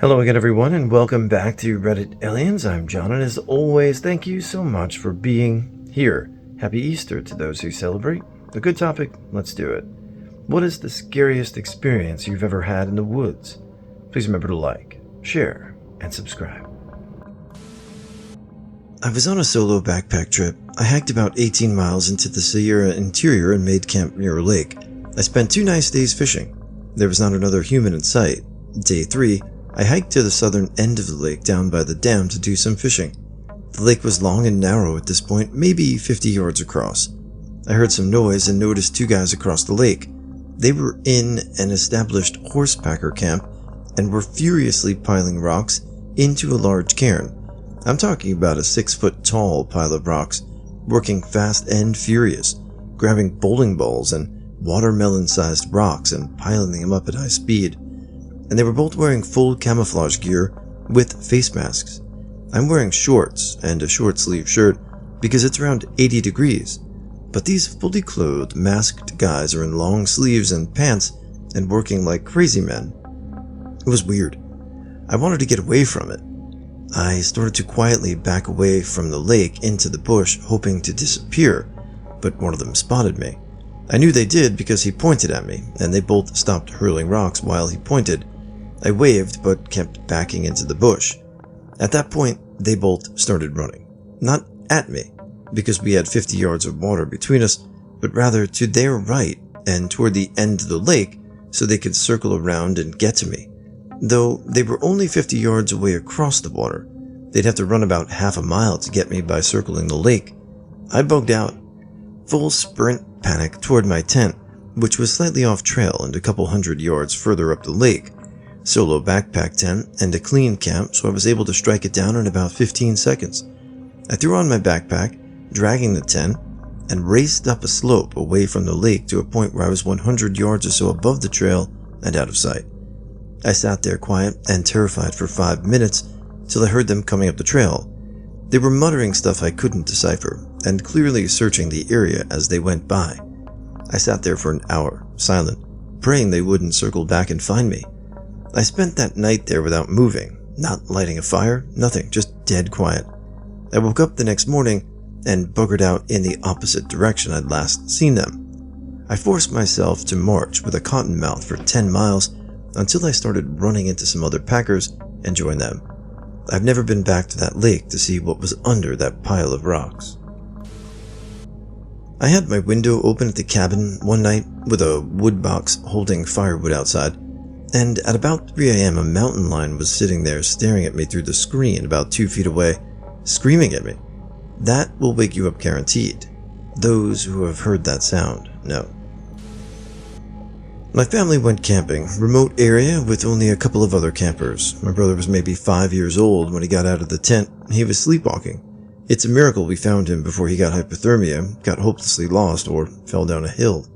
Hello again, everyone, and welcome back to Reddit Aliens. I'm John, and as always, thank you so much for being here. Happy Easter to those who celebrate. A good topic, let's do it. What is the scariest experience you've ever had in the woods? Please remember to like, share, and subscribe. I was on a solo backpack trip. I hiked about 18 miles into the Sierra interior and made camp near a lake. I spent 2 nice days fishing. There was not another human in sight. Day 3, I hiked to the southern end of the lake down by the dam to do some fishing. The lake was long and narrow at this point, maybe 50 yards across. I heard some noise and noticed 2 guys across the lake. They were in an established horsepacker camp and were furiously piling rocks into a large cairn. I'm talking about a 6-foot-tall pile of rocks, working fast and furious, grabbing bowling balls and watermelon-sized rocks and piling them up at high speed. And they were both wearing full camouflage gear with face masks. I'm wearing shorts and a short sleeve shirt because it's around 80 degrees, but these fully clothed, masked guys are in long sleeves and pants and working like crazy men. It was weird. I wanted to get away from it. I started to quietly back away from the lake into the bush, hoping to disappear, but one of them spotted me. I knew they did because he pointed at me, and they both stopped hurling rocks while he pointed. I waved, but kept backing into the bush. At that point, they both started running. Not at me, because we had 50 yards of water between us, but rather to their right and toward the end of the lake so they could circle around and get to me. Though they were only 50 yards away across the water, they'd have to run about half a mile to get me by circling the lake. I bugged out. Full sprint panic toward my tent, which was slightly off trail and a couple hundred yards further up the lake. Solo backpack tent and a clean camp, so I was able to strike it down in about 15 seconds. I threw on my backpack, dragging the tent, and raced up a slope away from the lake to a point where I was 100 yards or so above the trail and out of sight. I sat there quiet and terrified for 5 minutes till I heard them coming up the trail. They were muttering stuff I couldn't decipher and clearly searching the area as they went by. I sat there for an hour, silent, praying they wouldn't circle back and find me. I spent that night there without moving, not lighting a fire, nothing, just dead quiet. I woke up the next morning and buggered out in the opposite direction I'd last seen them. I forced myself to march with a cotton mouth for 10 miles until I started running into some other packers and joined them. I've never been back to that lake to see what was under that pile of rocks. I had my window open at the cabin one night with a wood box holding firewood outside, and at about 3 a.m. a mountain lion was sitting there staring at me through the screen about 2 feet away, screaming at me. That will wake you up guaranteed. Those who have heard that sound know. My family went camping, remote area with only a couple of other campers. My brother was maybe 5 years old when he got out of the tent. He was sleepwalking. It's a miracle we found him before he got hypothermia, got hopelessly lost, or fell down a hill.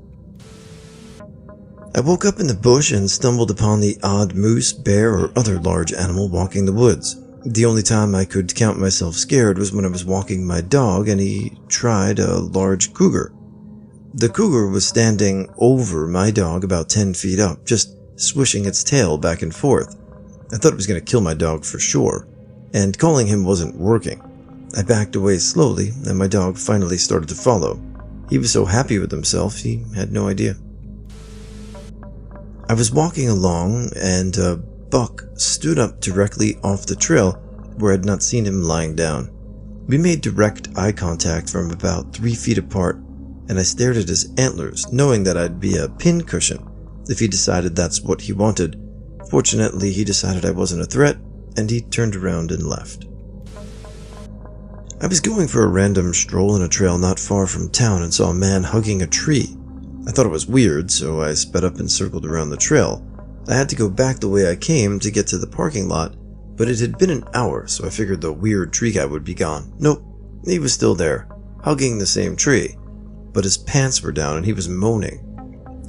I woke up in the bush and stumbled upon the odd moose, bear, or other large animal walking the woods. The only time I could count myself scared was when I was walking my dog and he tried a large cougar. The cougar was standing over my dog about 10 feet up, just swishing its tail back and forth. I thought it was going to kill my dog for sure, and calling him wasn't working. I backed away slowly, and my dog finally started to follow. He was so happy with himself, he had no idea. I was walking along, and a buck stood up directly off the trail where I'd not seen him lying down. We made direct eye contact from about 3 feet apart, and I stared at his antlers, knowing that I'd be a pincushion if he decided that's what he wanted. Fortunately, he decided I wasn't a threat, and he turned around and left. I was going for a random stroll on a trail not far from town and saw a man hugging a tree. I thought it was weird, so I sped up and circled around the trail. I had to go back the way I came to get to the parking lot, but it had been an hour, so I figured the weird tree guy would be gone. Nope, he was still there, hugging the same tree, but his pants were down and he was moaning.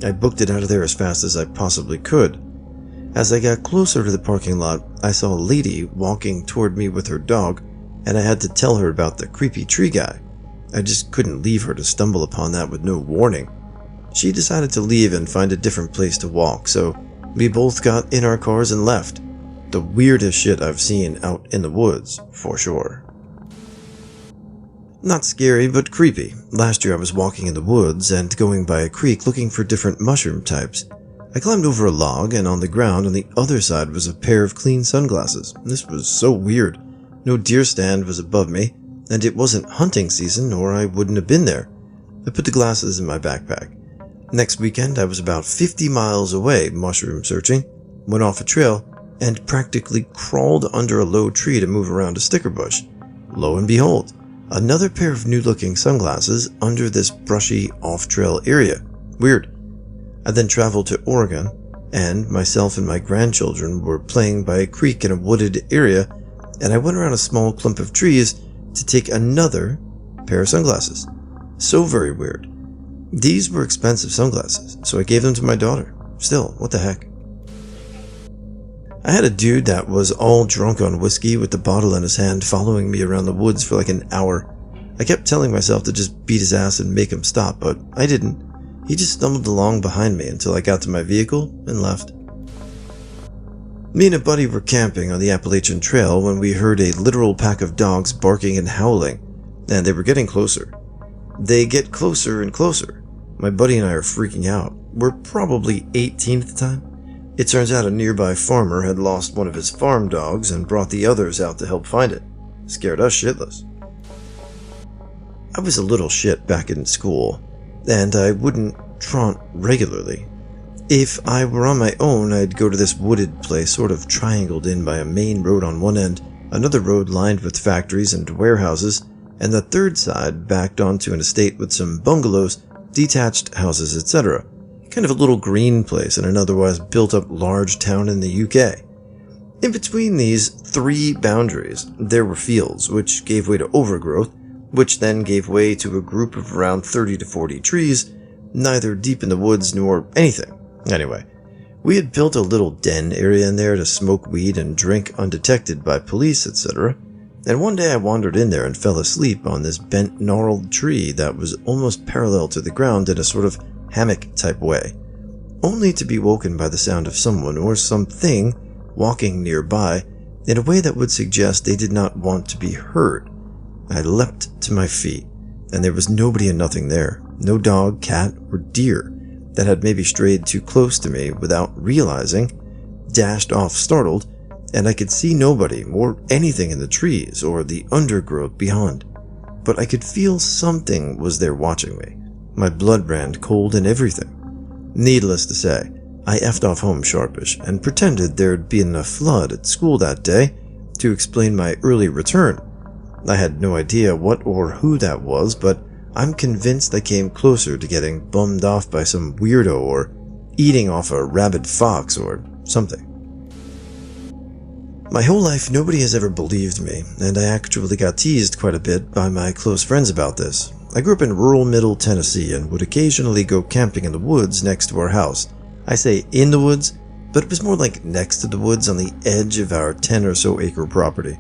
I booked it out of there as fast as I possibly could. As I got closer to the parking lot, I saw a lady walking toward me with her dog, and I had to tell her about the creepy tree guy. I just couldn't leave her to stumble upon that with no warning. She decided to leave and find a different place to walk, so we both got in our cars and left. the weirdest shit I've seen out in the woods, for sure. Not scary, but creepy. Last year I was walking in the woods and going by a creek looking for different mushroom types. I climbed over a log, and on the ground on the other side was a pair of clean sunglasses. This was so weird. No deer stand was above me, and it wasn't hunting season or I wouldn't have been there. I put the glasses in my backpack. Next weekend I was about 50 miles away mushroom searching, went off a trail, and practically crawled under a low tree to move around a sticker bush. Lo and behold, another pair of new-looking sunglasses under this brushy off-trail area. Weird. I then traveled to Oregon, and myself and my grandchildren were playing by a creek in a wooded area, and I went around a small clump of trees to take another pair of sunglasses. So very weird. These were expensive sunglasses, so I gave them to my daughter. Still, what the heck? I had a dude that was all drunk on whiskey with the bottle in his hand following me around the woods for like an hour. I kept telling myself to just beat his ass and make him stop, but I didn't. He just stumbled along behind me until I got to my vehicle and left. Me and a buddy were camping on the Appalachian Trail when we heard a literal pack of dogs barking and howling, and they were getting closer. They get closer and closer. My buddy and I are freaking out. We're probably 18 at the time. It turns out a nearby farmer had lost one of his farm dogs and brought the others out to help find it. Scared us shitless. I was a little shit back in school, and I wouldn't traunt regularly. If I were on my own, I'd go to this wooded place sort of triangled in by a main road on one end, another road lined with factories and warehouses, and the third side backed onto an estate with some bungalows, detached houses, etc. Kind of a little green place in an otherwise built-up large town in the UK. In between these three boundaries, there were fields, which gave way to overgrowth, which then gave way to a group of around 30 to 40 trees, neither deep in the woods nor anything. Anyway, we had built a little den area in there to smoke weed and drink undetected by police, etc. And one day I wandered in there and fell asleep on this bent, gnarled tree that was almost parallel to the ground in a sort of hammock-type way, only to be woken by the sound of someone or something walking nearby in a way that would suggest they did not want to be heard. I leapt to my feet, and there was nobody and nothing there. No dog, cat, or deer that had maybe strayed too close to me without realizing, dashed off startled, and I could see nobody or anything in the trees or the undergrowth beyond. But I could feel something was there watching me. My blood ran cold and everything. Needless to say, I effed off home sharpish and pretended there'd been a flood at school that day to explain my early return. I had no idea what or who that was, but I'm convinced I came closer to getting bummed off by some weirdo or eating off a rabid fox or something. My whole life, nobody has ever believed me, and I actually got teased quite a bit by my close friends about this. I grew up in rural middle Tennessee and would occasionally go camping in the woods next to our house. I say in the woods, but it was more like next to the woods on the edge of our 10 or so acre property.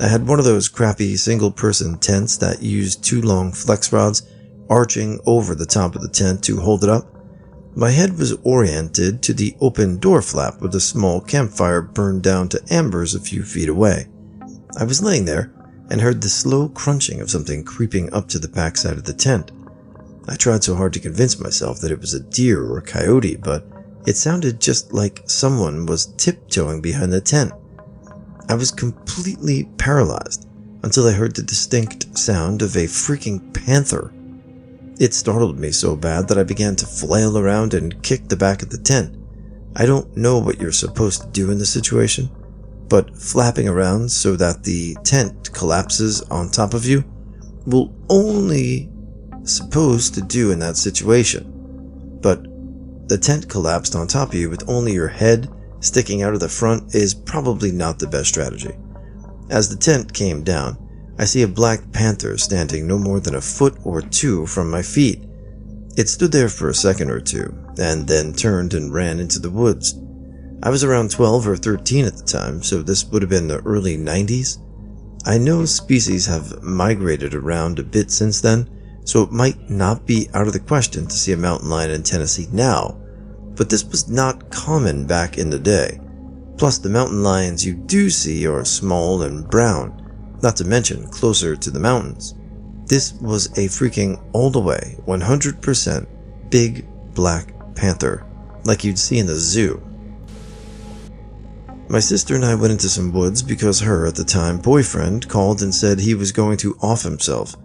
I had one of those crappy single-person tents that used two long flex rods arching over the top of the tent to hold it up. My head was oriented to the open door flap with a small campfire burned down to embers a few feet away. I was laying there and heard the slow crunching of something creeping up to the backside of the tent. I tried so hard to convince myself that it was a deer or a coyote, but it sounded just like someone was tiptoeing behind the tent. I was completely paralyzed until I heard the distinct sound of a freaking panther. It startled me so bad that I began to flail around and kick the back of the tent. I don't know what you're supposed to do in this situation, but flapping around so that the tent collapses on top of you will only supposed to do in that situation. But the tent collapsed on top of you with only your head sticking out of the front is probably not the best strategy. As the tent came down, I see a black panther standing no more than a foot or two from my feet. It stood there for a second or two, and then turned and ran into the woods. I was around 12 or 13 at the time, so this would have been the early 90s. I know species have migrated around a bit since then, so it might not be out of the question to see a mountain lion in Tennessee now, but this was not common back in the day. Plus, the mountain lions you do see are small and brown, not to mention closer to the mountains. This was a freaking all the way 100% big black panther, like you'd see in the zoo. My sister and I went into some woods because her, at the time, boyfriend called and said he was going to off himself.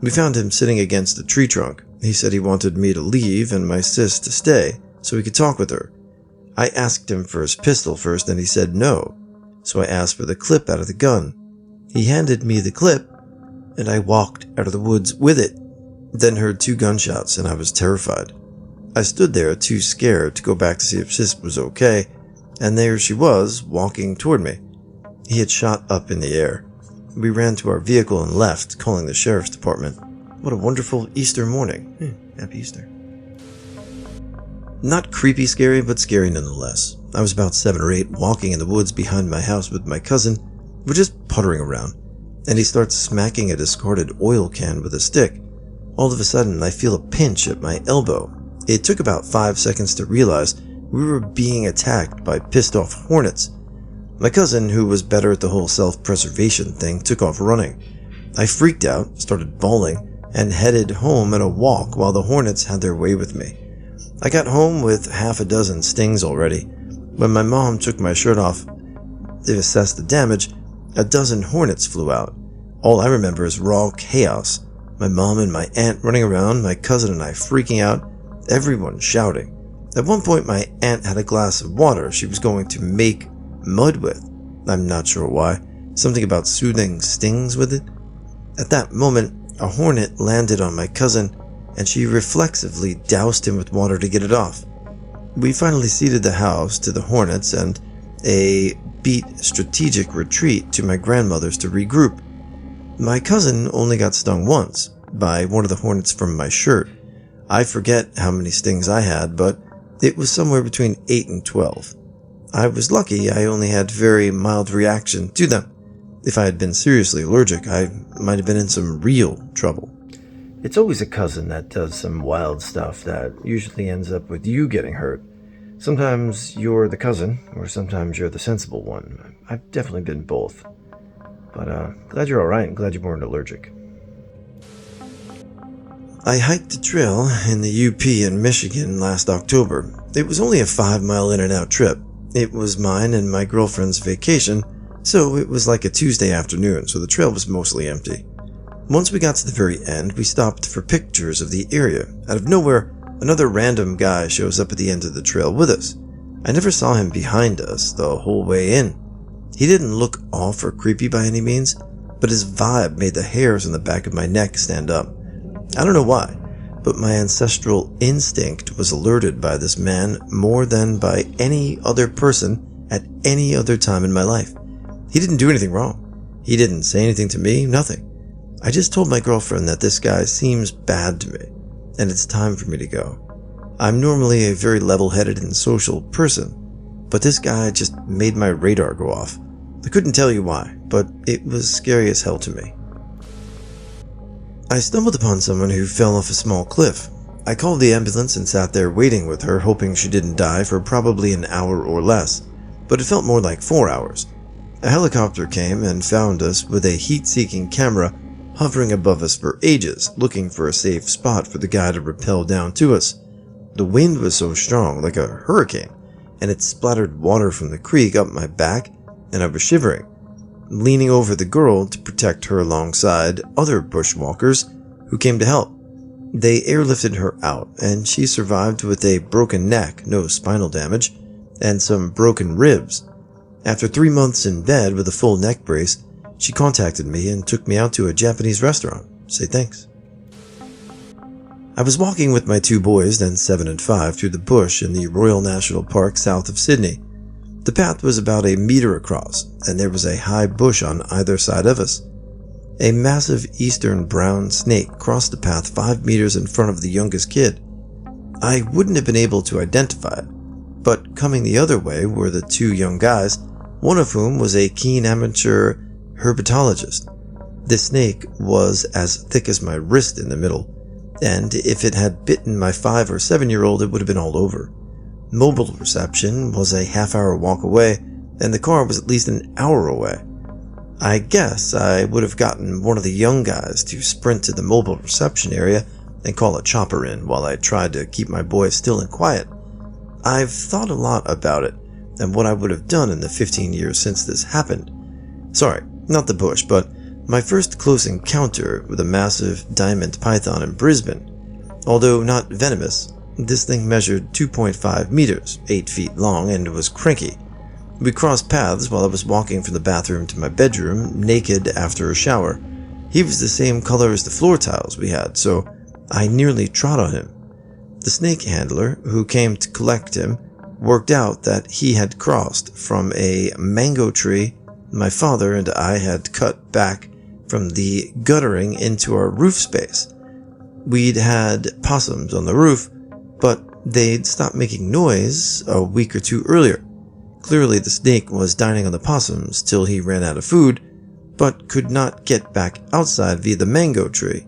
We found him sitting against a tree trunk. He said he wanted me to leave and my sis to stay so he could talk with her. I asked him for his pistol first and he said no, so I asked for the clip out of the gun. He handed me the clip and I walked out of the woods with it, then heard 2 gunshots and I was terrified. I stood there too scared to go back to see if sis was okay, and there she was, walking toward me. He had shot up in the air. We ran to our vehicle and left, calling the sheriff's department. What a wonderful Easter morning. Happy Easter. Not creepy scary, but scary nonetheless. I was about 7 or 8, walking in the woods behind my house with my cousin. We're just puttering around, and he starts smacking a discarded oil can with a stick. All of a sudden, I feel a pinch at my elbow. It took about 5 seconds to realize we were being attacked by pissed-off hornets. My cousin, who was better at the whole self-preservation thing, took off running. I freaked out, started bawling, and headed home at a walk while the hornets had their way with me. I got home with half a dozen stings already. When my mom took my shirt off to assess the damage, a dozen hornets flew out. All I remember is raw chaos. My mom and my aunt running around, my cousin and I freaking out, everyone shouting. At one point, my aunt had a glass of water she was going to make mud with. I'm not sure why. Something about soothing stings with it. At that moment, a hornet landed on my cousin, and she reflexively doused him with water to get it off. We finally ceded the house to the hornets and a beat strategic retreat to my grandmother's to regroup. My cousin only got stung once, by one of the hornets from my shirt. I forget how many stings I had, but it was somewhere between 8 and 12. I was lucky I only had very mild reaction to them. If I had been seriously allergic, I might have been in some real trouble. It's always a cousin that does some wild stuff that usually ends up with you getting hurt. Sometimes you're the cousin, or sometimes you're the sensible one. I've definitely been both. But glad you're alright and glad you weren't allergic. I hiked a trail in the UP in Michigan last October. It was only a 5-mile in and out trip. It was mine and my girlfriend's vacation, so it was like a Tuesday afternoon, so the trail was mostly empty. Once we got to the very end, we stopped for pictures of the area. Out of nowhere, another random guy shows up at the end of the trail with us. I never saw him behind us the whole way in. He didn't look off or creepy by any means, but his vibe made the hairs on the back of my neck stand up. I don't know why, but my ancestral instinct was alerted by this man more than by any other person at any other time in my life. He didn't do anything wrong. He didn't say anything to me, nothing. I just told my girlfriend that this guy seems bad to me, and it's time for me to go. I'm normally a very level-headed and social person, but this guy just made my radar go off. I couldn't tell you why, but it was scary as hell to me. I stumbled upon someone who fell off a small cliff. I called the ambulance and sat there waiting with her, hoping she didn't die for probably an hour or less, but it felt more like 4 hours. A helicopter came and found us with a heat-seeking camera hovering above us for ages, looking for a safe spot for the guy to rappel down to us. The wind was so strong, like a hurricane, and it splattered water from the creek up my back, and I was shivering, leaning over the girl to protect her alongside other bushwalkers who came to help. They airlifted her out, and she survived with a broken neck, no spinal damage, and some broken ribs. After 3 months in bed with a full neck brace, she contacted me and took me out to a Japanese restaurant. Say thanks. I was walking with my 2 boys, then 7 and 5, through the bush in the Royal National Park south of Sydney. The path was about a meter across, and there was a high bush on either side of us. A massive eastern brown snake crossed the path 5 meters in front of the youngest kid. I wouldn't have been able to identify it, but coming the other way were the 2 young guys, one of whom was a keen amateur herpetologist. This snake was as thick as my wrist in the middle, and if it had bitten my 5 or 7-year-old, it would have been all over. Mobile reception was a half-hour walk away, and the car was at least an hour away. I guess I would have gotten one of the young guys to sprint to the mobile reception area and call a chopper in while I tried to keep my boy still and quiet. I've thought a lot about it and what I would have done in the 15 years since this happened. Sorry, not the bush, but my first close encounter with a massive diamond python in Brisbane. Although not venomous, this thing measured 2.5 meters, 8 feet long, and was cranky. We crossed paths while I was walking from the bathroom to my bedroom, naked after a shower. He was the same color as the floor tiles we had, so I nearly trod on him. The snake handler, who came to collect him, worked out that he had crossed from a mango tree my father and I had cut back from the guttering into our roof space. We'd had possums on the roof, but they'd stopped making noise a week or two earlier. Clearly the snake was dining on the possums till he ran out of food, but could not get back outside via the mango tree.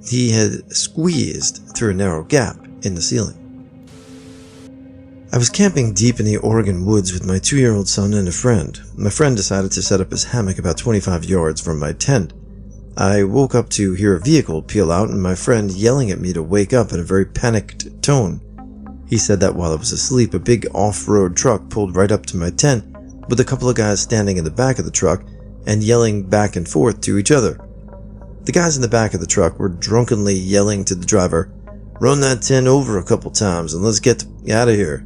He had squeezed through a narrow gap in the ceiling. I was camping deep in the Oregon woods with my 2-year-old son and a friend. My friend decided to set up his hammock about 25 yards from my tent. I woke up to hear a vehicle peel out and my friend yelling at me to wake up in a very panicked tone. He said that while I was asleep, a big off-road truck pulled right up to my tent with a couple of guys standing in the back of the truck and yelling back and forth to each other. The guys in the back of the truck were drunkenly yelling to the driver, "Run that tent over a couple times and let's get out of here."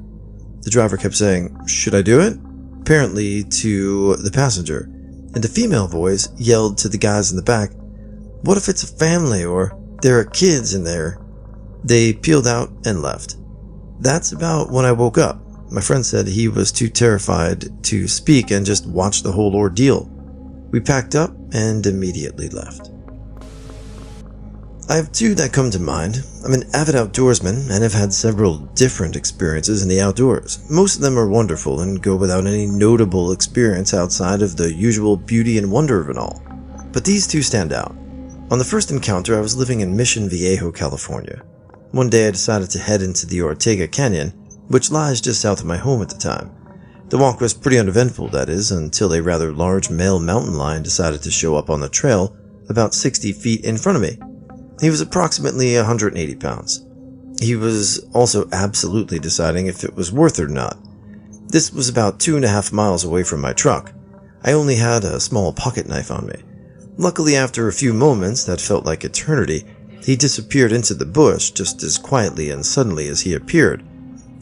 The driver kept saying, "Should I do it?" apparently to the passenger, and a female voice yelled to the guys in the back, "What if it's a family or there are kids in there?" They peeled out and left. That's about when I woke up. My friend said he was too terrified to speak and just watched the whole ordeal. We packed up and immediately left. I have two that come to mind. I'm an avid outdoorsman and have had several different experiences in the outdoors. Most of them are wonderful and go without any notable experience outside of the usual beauty and wonder of it all. But these two stand out. On the first encounter, I was living in Mission Viejo, California. One day I decided to head into the Ortega Canyon, which lies just south of my home at the time. The walk was pretty uneventful, that is, until a rather large male mountain lion decided to show up on the trail about 60 feet in front of me. He was approximately 180 pounds. He was also absolutely deciding if it was worth it or not. This was about 2.5 miles away from my truck. I only had a small pocket knife on me. Luckily, after a few moments that felt like eternity, he disappeared into the bush just as quietly and suddenly as he appeared.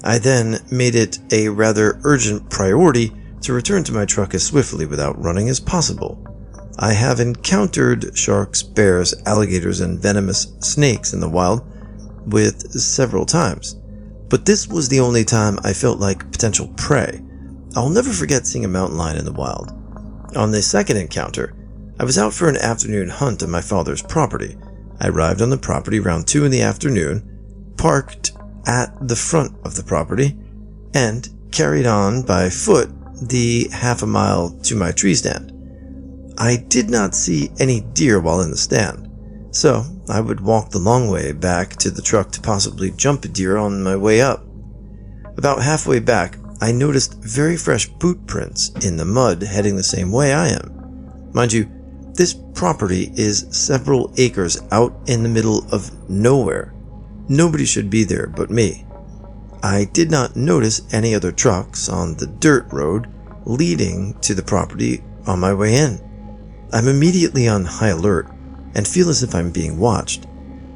I then made it a rather urgent priority to return to my truck as swiftly without running as possible. I have encountered sharks, bears, alligators, and venomous snakes in the wild with several times, but this was the only time I felt like potential prey. I'll never forget seeing a mountain lion in the wild. On the second encounter, I was out for an afternoon hunt on my father's property. I arrived on the property around 2 in the afternoon, parked at the front of the property, and carried on by foot the half a mile to my tree stand. I did not see any deer while in the stand, so I would walk the long way back to the truck to possibly jump a deer on my way up. About halfway back, I noticed very fresh boot prints in the mud heading the same way I am. Mind you, this property is several acres out in the middle of nowhere. Nobody should be there but me. I did not notice any other trucks on the dirt road leading to the property on my way in. I'm immediately on high alert and feel as if I'm being watched.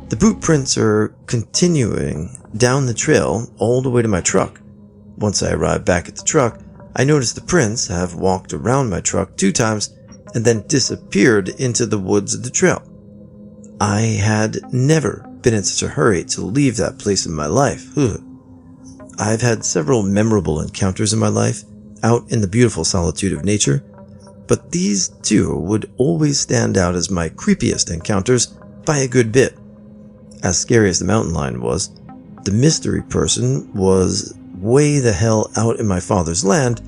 The boot prints are continuing down the trail all the way to my truck. Once I arrive back at the truck, I notice the prints have walked around my truck 2 times and then disappeared into the woods of the trail. I had never been in such a hurry to leave that place in my life. I've had several memorable encounters in my life out in the beautiful solitude of nature, but these two would always stand out as my creepiest encounters by a good bit. As scary as the mountain lion was, the mystery person was way the hell out in my father's land,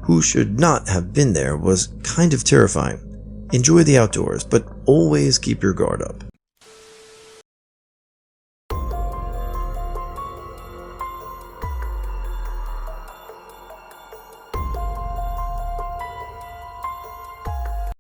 who should not have been there, was kind of terrifying. Enjoy the outdoors, but always keep your guard up.